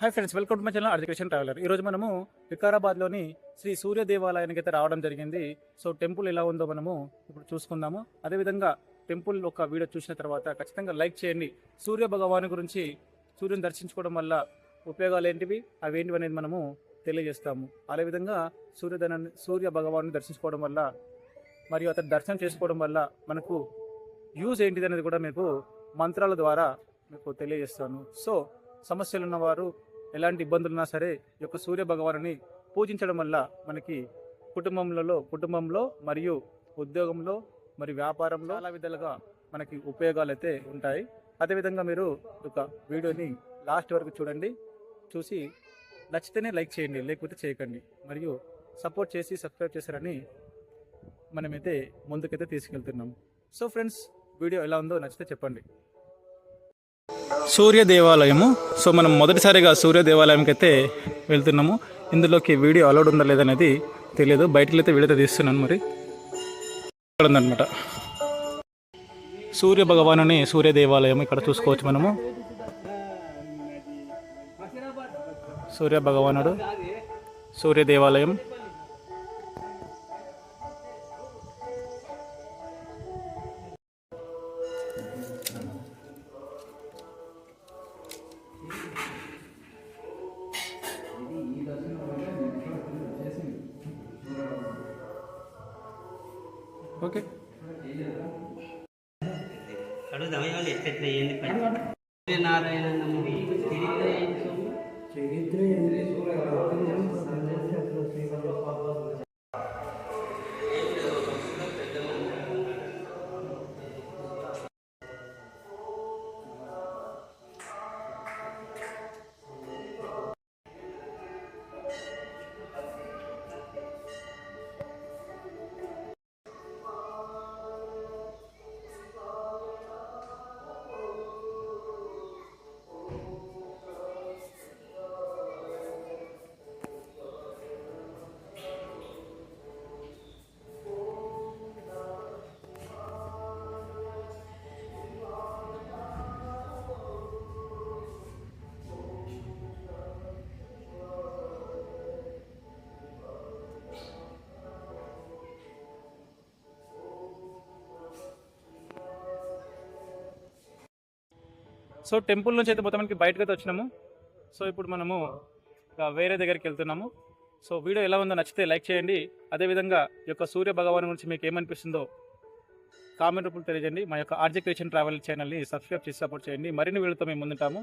Hi friends, welcome to my channel education traveller. ఈరోజు మనము వికారాబాద్లోని శ్రీ సూర్య దేవాలయానికి అయితే రావడం జరిగింది. సో టెంపుల్ ఎలా ఉందో మనము ఇప్పుడు చూసుకుందాము. అదేవిధంగా టెంపుల్ ఒక వీడియో చూసిన తర్వాత ఖచ్చితంగా లైక్ చేయండి. సూర్య భగవాను గురించి, సూర్యుని దర్శించుకోవడం వల్ల ఉపయోగాలు ఏంటివి, అవేంటివి అనేది మనము తెలియజేస్తాము. అదేవిధంగా సూర్య భగవాను దర్శించుకోవడం వల్ల మరియు అతను దర్శనం చేసుకోవడం వల్ల మనకు యూజ్ ఏంటిది అనేది కూడా మీకు మంత్రాల ద్వారా మీకు తెలియజేస్తాను. సో సమస్యలు ఉన్నవారు, ఎలాంటి ఇబ్బందులు ఉన్నా సరే ఈ యొక్క సూర్య భగవానుని పూజించడం వల్ల మనకి కుటుంబంలో మరియు ఉద్యోగంలో మరియు వ్యాపారంలో చాలా విధాలుగా మనకి ఉపయోగాలు అయితే ఉంటాయి. అదేవిధంగా మీరు ఒక వీడియోని లాస్ట్ వరకు చూడండి. చూసి నచ్చితేనే లైక్ చేయండి, లేకపోతే చేయకండి. మరియు సపోర్ట్ చేసి సబ్స్క్రైబ్ చేశారని మనమైతే ముందుకైతే తీసుకెళ్తున్నాం. సో ఫ్రెండ్స్, వీడియో ఎలా ఉందో నచ్చితే చెప్పండి. సూర్య దేవాలయము. సో మనం మొదటిసారిగా సూర్య దేవాలయంకి అయితే వెళ్తున్నాము. ఇందులోకి వీడియో అలౌడ్ ఉందా లేదనేది తెలియదు. బయటకు అయితే వీడియో తీస్తున్నాను. మరి ఇక్కడ ఉందన్నమాట సూర్య భగవానుని సూర్య దేవాలయం. ఇక్కడ చూసుకోవచ్చు మనము. సూర్య భగవానుడు సూర్య దేవాలయం. ఓకే, నారాయణ సో టెంపుల్ నుంచి అయితే మొత్తం మనకి బయటకు అయితే వచ్చినాము. సో ఇప్పుడు మనము వేరే దగ్గరికి వెళ్తున్నాము. సో వీడియో ఎలా ఉందో నచ్చితే లైక్ చేయండి. అదేవిధంగా ఈ యొక్క సూర్య భగవాన్ గురించి మీకు ఏమనిపిస్తుందో కామెంట్ రూపంలో తెలియజేయండి. మా యొక్క ఆర్జే క్రియేషన్ ట్రావెల్ ఛానల్ని సబ్స్క్రైబ్ చేసి సపోర్ట్ చేయండి. మరిన్ని వీడియోతో మేము ముందుంటాము.